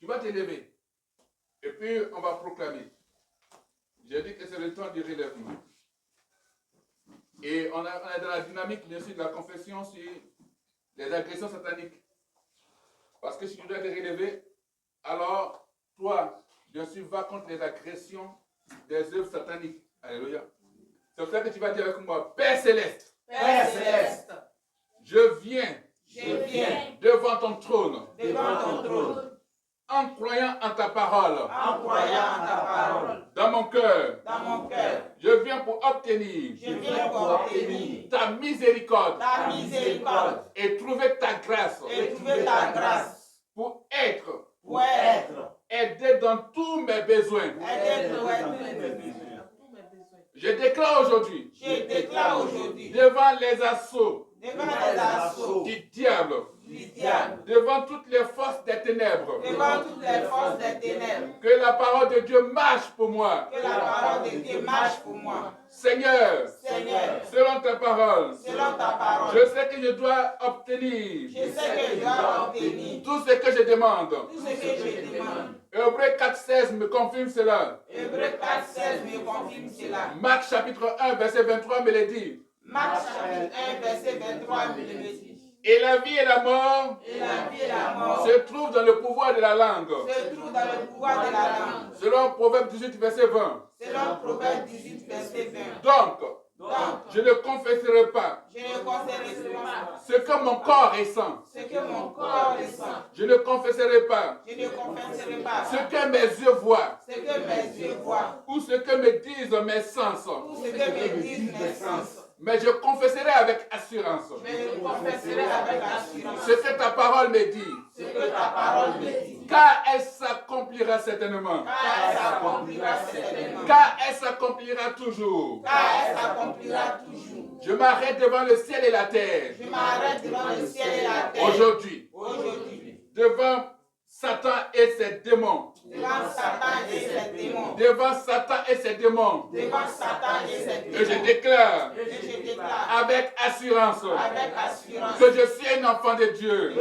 vas te lever. Et puis, on va proclamer. J'ai dit que c'est le temps du relèvement. Et on est dans la dynamique, bien sûr, de la confession sur les agressions sataniques. Parce que si tu dois te relever, alors, toi, bien sûr, va contre les agressions des œuvres sataniques. Alléluia. C'est pour ça que tu vas dire avec moi, Père Céleste. Père Céleste. Je viens devant ton trône. Devant ton trône. En croyant en ta parole. En croyant en ta parole. Dans mon cœur. Dans mon cœur. Je viens pour obtenir. Je viens pour obtenir ta miséricorde. ta miséricorde. Et trouver ta grâce. Et trouver ta grâce. Pour être aidé dans tous mes besoins. Aidé dans tous mes besoins. Je déclare aujourd'hui. Devant les assauts. Du diable. Devant toutes les forces des ténèbres. Que la parole de Dieu marche pour moi. Seigneur, selon ta parole, je sais que je dois obtenir tout ce que je demande. Hébreux 4,16 me confirme cela. Marc chapitre 1, verset 23 me le dit. Marc chapitre 1, verset 23 me le dit. Et la vie et la mort se trouvent dans le pouvoir de la langue. Selon Proverbe 18, verset 20. Donc, je ne confesserai pas ce que mon corps ressent. Je ne confesserai pas ce que mes yeux voient. Ou ce que me disent mes sens. Mais je confesserai avec assurance. Ce que ta parole me dit. Car elle s'accomplira certainement. Car elle s'accomplira toujours. Je m'arrête devant le ciel et la terre. Aujourd'hui. Devant Satan et ses démons. Devant Satan et ses démons. Et je déclare avec assurance que je suis un enfant de Dieu.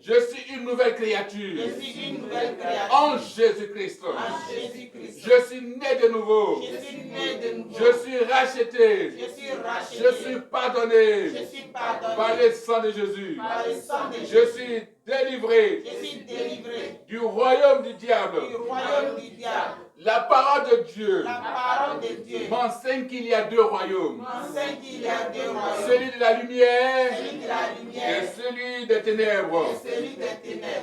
Je suis une nouvelle créature. En Jésus-Christ. Je suis né de nouveau. Je suis racheté. Je suis pardonné par le sang de Jésus. Je suis délivré du royaume du diable. La parole de Dieu m'enseigne qu'il y a deux royaumes. Celui de la lumière et celui des ténèbres.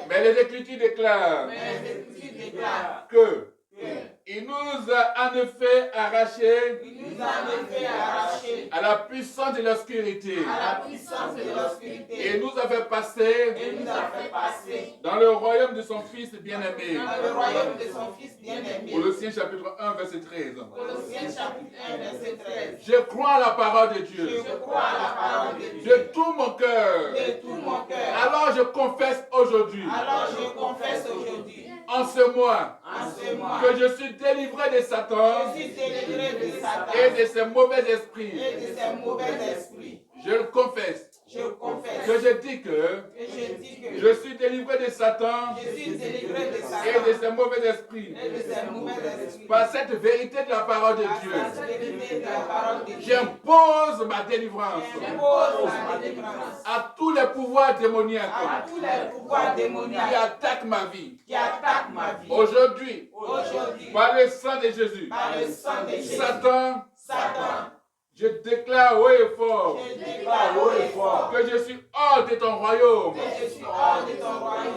Mais les Écritures déclarent que il nous a en effet arrachés à la puissance de l'obscurité et nous a fait passer dans le royaume de son Fils bien-aimé. Colossiens chapitre 1 verset 13. Je crois à la parole de Dieu de tout mon cœur. Alors je confesse aujourd'hui en ce mois que je suis délivré de Satan et de ses mauvais esprits. Je le confesse. Que je dis que je suis délivré de Satan et de ses mauvais esprits. Par cette vérité de la parole de Dieu, j'impose ma délivrance à tous les pouvoirs démoniaques qui attaquent ma vie. Aujourd'hui, par le sang de Jésus, Satan, je déclare haut et fort que je suis hors de ton royaume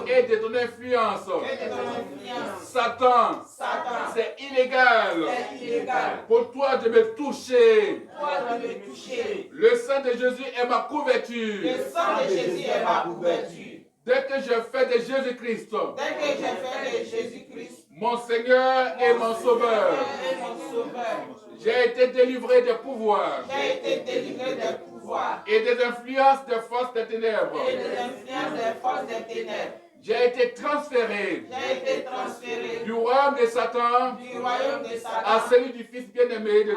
et de ton influence. Satan, c'est illégal pour toi de me toucher. Le sang de Jésus est ma couverture. Dès que je fais de Jésus-Christ mon Seigneur et mon Sauveur, j'ai été délivré des pouvoirs et des influences des forces des ténèbres. J'ai été transféré du royaume de Satan à celui du Fils bien-aimé de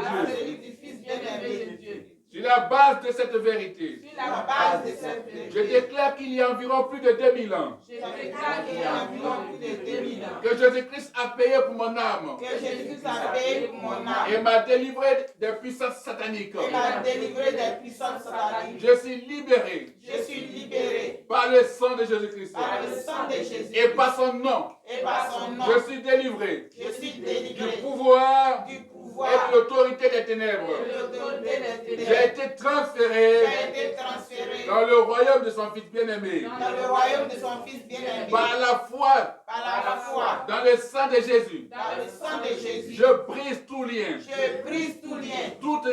Dieu. Sur la base de cette vérité, Sur la base de cette vérité, je déclare qu'il y a environ plus de 2000 ans je déclare qu'il y a environ plus de 2000 ans que Jésus-Christ a payé pour mon âme que Jésus-Christ a payé pour mon âme et m'a délivré des puissances sataniques. et m'a délivré des puissances sataniques. Je suis libéré Je suis libéré par le sang de Jésus-Christ par le sang de Jésus et par son nom. et par son nom. Je suis délivré Je suis du délivré pouvoir du et pouvoir de l'autorité des ténèbres. et de l'autorité des J'ai ténèbres. été transféré J'ai été transféré dans le royaume de son Fils bien-aimé dans le royaume de son Fils bien-aimé par la foi par la foi dans le sang de Jésus. dans le sang de Jésus. Je brise tout lien, Je brise tout lien, toute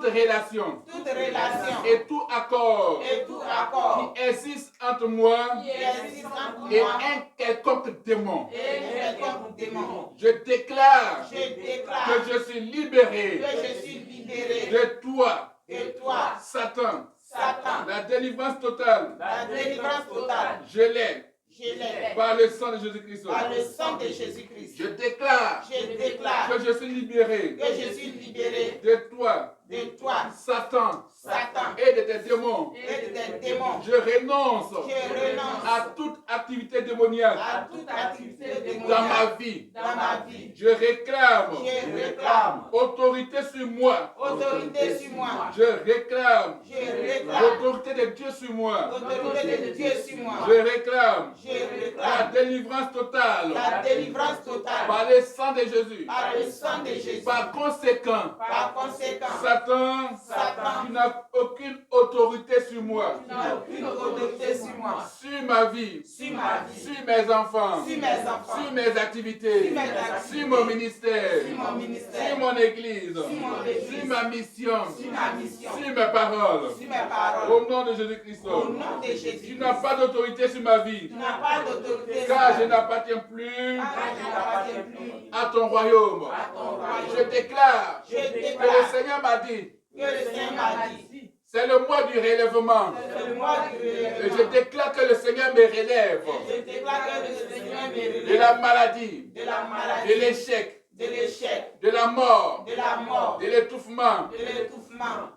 relation toute relation et tout accord et tout accord qui existe entre moi qui existe entre et moi un quelconque démon. et quelconque démon. Je déclare Je déclare que je suis libéré que je suis libéré de toi, de toi, Satan. Satan. La délivrance totale, La délivrance totale, je l'ai je l'ai par le sang de Jésus-Christ. par le sang de Jésus-Christ. Je déclare Je déclare que je suis libéré que je suis libéré de toi, de toi, Satan, Satan, et de tes démons. et de tes démons. Je renonce Je renonce à toute activité démoniaque à toute activité dans démoniaque ma vie. dans ma vie. Je réclame Je réclame autorité sur moi. autorité sur moi. Je réclame Je réclame l'autorité de Dieu sur moi. autorité de Dieu sur moi. Je réclame Je la réclame délivrance totale la délivrance totale par le sang de Jésus. par le sang de Jésus. Par conséquent, Par conséquent, Satan, Satan, tu n'as aucune autorité sur moi, tu n'as aucune autorité sur moi, sur ma vie, sur ma vie, sur mes enfants, sur mes enfants, sur mes activités, sur mes activités, sur mon ministère, sur mon ministère, sur mon église, mon église, sur ma mission, sur ma mission, sur mes paroles. sur mes paroles. Au nom de Jésus-Christ, Au nom de Jésus, tu n'as pas d'autorité sur ma vie, tu n'as pas d'autorité sur car ma je vie, n'appartiens plus car je n'appartiens plus à ton royaume. à ton royaume. Je déclare Je que le déclare Seigneur m'a dit, que le Seigneur m'a dit, c'est le mois du relèvement. c'est le mois du Et relèvement. je déclare que le Seigneur me relève Je déclare que le Seigneur me de relève la maladie, de la de maladie, l'échec, de l'échec, de la mort, de la mort, de l'étouffement, de l'étouffement,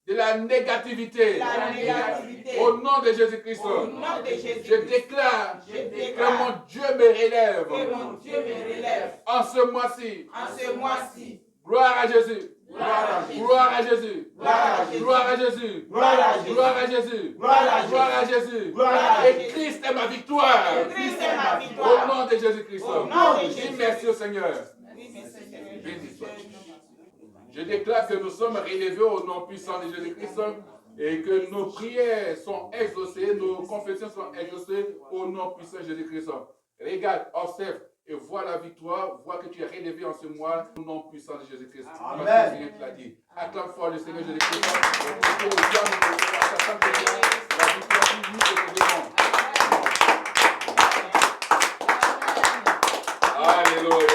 de la négativité. de la négativité. Au nom de Jésus-Christ, Au nom de Jésus, je déclare je que déclare mon Dieu me relève que mon Dieu me relève en ce mois-ci. en ce mois-ci. Gloire à Jésus. Gloire à Jésus. Gloire à Jésus. Gloire à Jésus. Gloire à Jésus. Gloire à Jésus. Gloire à Jésus. Gloire à Jésus. Gloire à Jésus. Gloire à Et Jésus. Christ est ma victoire. Christ est ma Au victoire. nom de Jésus-Christ. Au nom de Dis Jésus. merci au Seigneur. Oui, mais Seigneur, Béni soit. Je déclare que nous sommes relevés au nom puissant de Jésus-Christ et que nos prières sont exaucées, nos confessions sont exaucées au nom puissant de Jésus-Christ. Regarde, observe et vois la victoire, vois que tu es relevé en ce mois au nom puissant de Jésus-Christ. Parce que le Seigneur te l'a dit. Acclame fort le Seigneur Jésus-Christ. Que le diable ne s'attende pas la victoire unique et de monde. Alléluia.